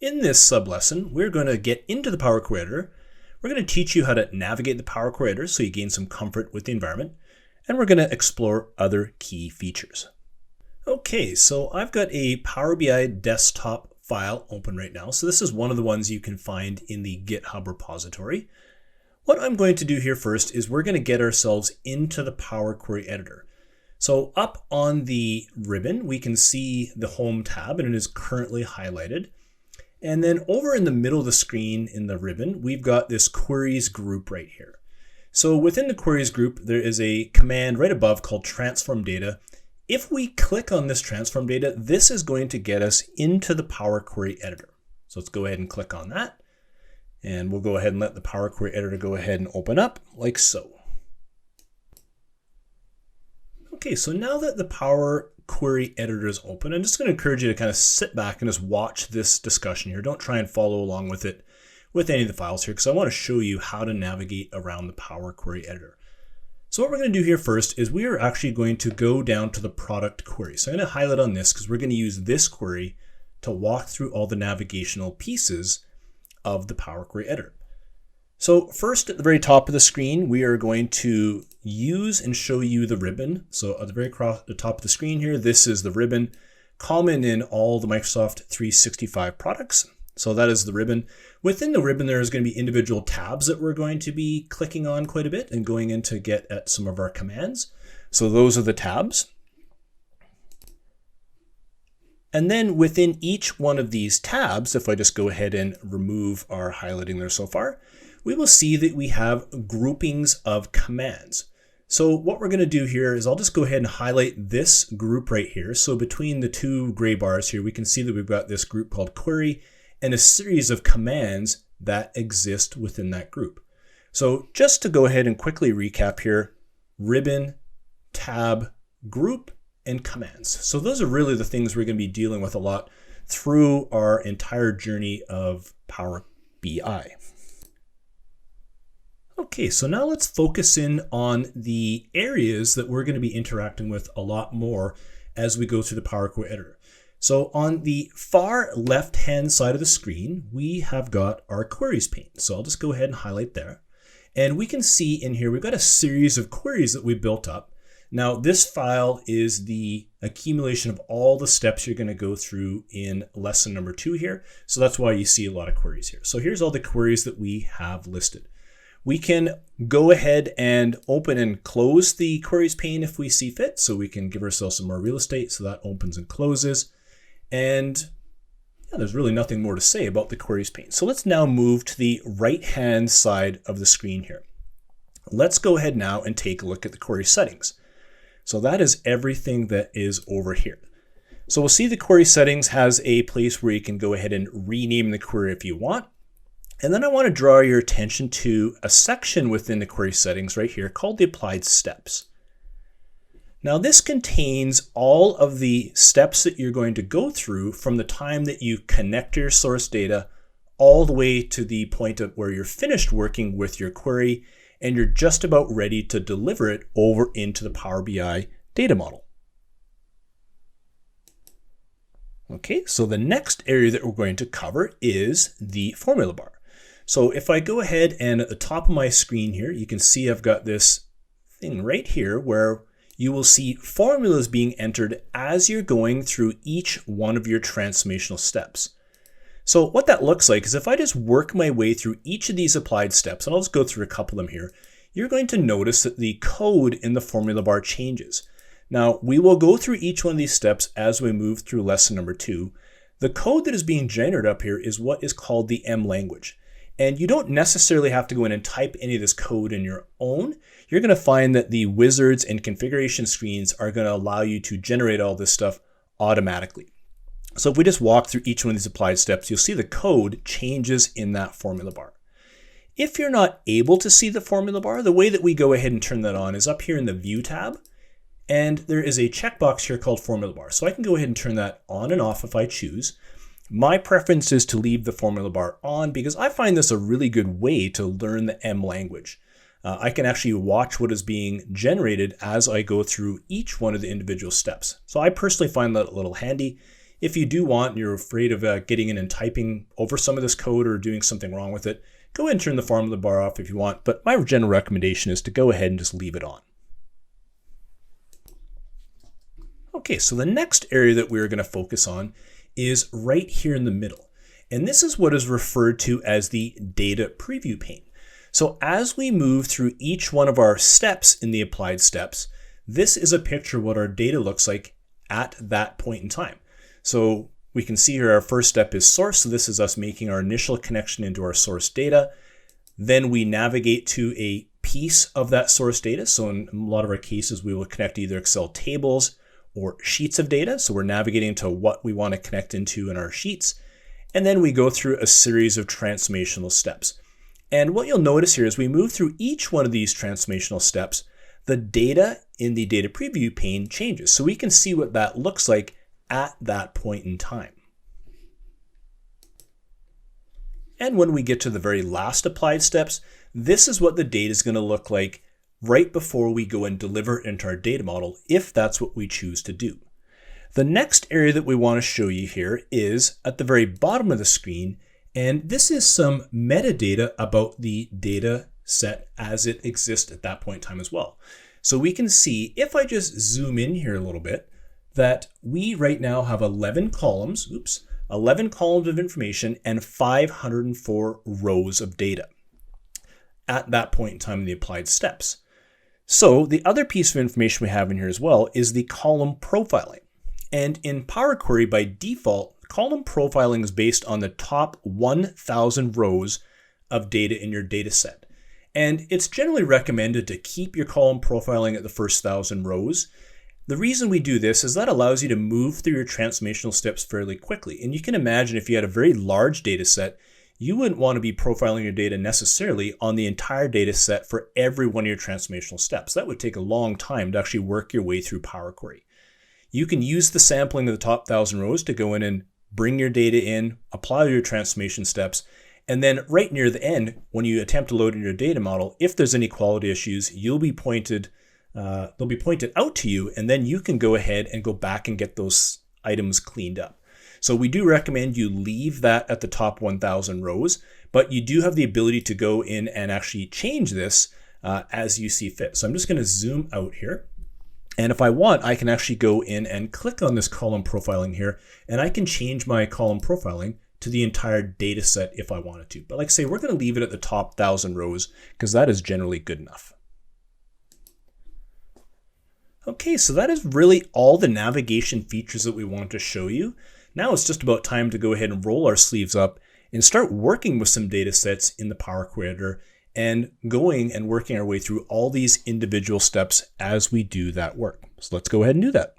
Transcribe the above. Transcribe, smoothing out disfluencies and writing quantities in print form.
In this sub-lesson, we're going to get into the Power Query Editor. We're going to teach you how to navigate the Power Query Editor so you gain some comfort with the environment, and we're going to explore other key features. Okay, so I've got a Power BI desktop file open right now. So this is one of the ones you can find in the GitHub repository. What I'm going to do here first is we're going to get ourselves into the Power Query Editor. So up on the ribbon, we can see the Home tab, and it is currently highlighted. And then over in the middle of the screen in the ribbon, we've got this queries group right here. So within the queries group, there is a command right above called transform data. If we click on this transform data, this is going to get us into the Power Query Editor. So let's go ahead and click on that. And we'll go ahead and let the Power Query Editor go ahead and open up like so. Okay, so now that the Power Query Editor is open, I'm just going to encourage you to kind of sit back and just watch this discussion here. Don't try and follow along with it with any of the files here, because I want to show you how to navigate around the Power Query Editor. So what we're going to do here first is we are actually going to go down to the product query. So I'm going to highlight on this because we're going to use this query to walk through all the navigational pieces of the Power Query Editor. So first, at the very top of the screen, we are going to use and show you the ribbon. So at the very top of the screen here, this is the ribbon common in all the Microsoft 365 products. So that is the ribbon. Within the ribbon, there is going to be individual tabs that we're going to be clicking on quite a bit and going in to get at some of our commands. So those are the tabs. And then within each one of these tabs, if I just go ahead and remove our highlighting there so far, we will see that we have groupings of commands. So what we're going to do here is I'll just go ahead and highlight this group right here. So between the two gray bars here, we can see that we've got this group called query and a series of commands that exist within that group. So just to go ahead and quickly recap here, ribbon, tab, group, and commands. So those are really the things we're going to be dealing with a lot through our entire journey of Power BI. Okay, so now let's focus in on the areas that we're going to be interacting with a lot more as we go through the Power Query Editor. So on the far left-hand side of the screen, we have got our queries pane. So I'll just go ahead and highlight there. And we can see in here, we've got a series of queries that we built up. Now, this file is the accumulation of all the steps you're going to go through in lesson number 2 here. So that's why you see a lot of queries here. So here's all the queries that we have listed. We can go ahead and open and close the queries pane if we see fit. So we can give ourselves some more real estate. So that opens and closes. And yeah, there's really nothing more to say about the queries pane. So let's now move to the right-hand side of the screen here. Let's go ahead now and take a look at the query settings. So that is everything that is over here. So we'll see the query settings has a place where you can go ahead and rename the query if you want. And then I want to draw your attention to a section within the query settings right here called the applied steps. Now this contains all of the steps that you're going to go through from the time that you connect your source data all the way to the point of where you're finished working with your query and you're just about ready to deliver it over into the Power BI data model. Okay, so the next area that we're going to cover is the formula bar. So if I go ahead and at the top of my screen here, you can see I've got this thing right here where you will see formulas being entered as you're going through each one of your transformational steps. So what that looks like is if I just work my way through each of these applied steps, and I'll just go through a couple of them here, you're going to notice that the code in the formula bar changes. Now, we will go through each one of these steps as we move through lesson number 2. The code that is being generated up here is what is called the M language. And you don't necessarily have to go in and type any of this code in your own. You're going to find that the wizards and configuration screens are going to allow you to generate all this stuff automatically. So if we just walk through each one of these applied steps, you'll see the code changes in that formula bar. If you're not able to see the formula bar, the way that we go ahead and turn that on is up here in the View tab. And there is a checkbox here called Formula Bar. So I can go ahead and turn that on and off if I choose. My preference is to leave the formula bar on because I find this a really good way to learn the M language. I can actually watch what is being generated as I go through each one of the individual steps. So I personally find that a little handy. If you do want, and you're afraid of getting in and typing over some of this code or doing something wrong with it, go ahead and turn the formula bar off if you want, but my general recommendation is to go ahead and just leave it on. Okay, so the next area that we're going to focus on is right here in the middle. And this is what is referred to as the data preview pane. So as we move through each one of our steps in the applied steps, this is a picture of what our data looks like at that point in time. So we can see here our first step is source. So this is us making our initial connection into our source data. Then we navigate to a piece of that source data. So in a lot of our cases, we will connect either Excel tables or sheets of data. So we're navigating to what we want to connect into in our sheets. And then we go through a series of transformational steps. And what you'll notice here is we move through each one of these transformational steps, the data in the data preview pane changes. So we can see what that looks like at that point in time. And when we get to the very last applied steps, this is what the data is going to look like right before we go and deliver it into our data model, if that's what we choose to do. The next area that we want to show you here is at the very bottom of the screen, and this is some metadata about the data set as it exists at that point in time as well. So we can see, if I just zoom in here a little bit, that we right now have 11 columns, 11 columns of information and 504 rows of data at that point in time in the applied steps. So the other piece of information we have in here as well is the column profiling. And in Power Query, by default, column profiling is based on the top 1,000 rows of data in your data set. And it's generally recommended to keep your column profiling at the first 1,000 rows. The reason we do this is that allows you to move through your transformational steps fairly quickly. And you can imagine if you had a very large data set, you wouldn't want to be profiling your data necessarily on the entire data set for every one of your transformational steps. That would take a long time to actually work your way through Power Query. You can use the sampling of the top 1,000 rows to go in and bring your data in, apply your transformation steps, and then right near the end, when you attempt to load in your data model, if there's any quality issues, they'll be pointed out to you, and then you can go ahead and go back and get those items cleaned up. So we do recommend you leave that at the top 1,000 rows, but you do have the ability to go in and actually change this as you see fit. So I'm just going to zoom out here. And if I want, I can actually go in and click on this column profiling here, and I can change my column profiling to the entire data set if I wanted to. But like I say, we're going to leave it at the top 1,000 rows because that is generally good enough. Okay, so that is really all the navigation features that we want to show you. Now it's just about time to go ahead and roll our sleeves up and start working with some data sets in the Power Query Editor and going and working our way through all these individual steps as we do that work. So let's go ahead and do that.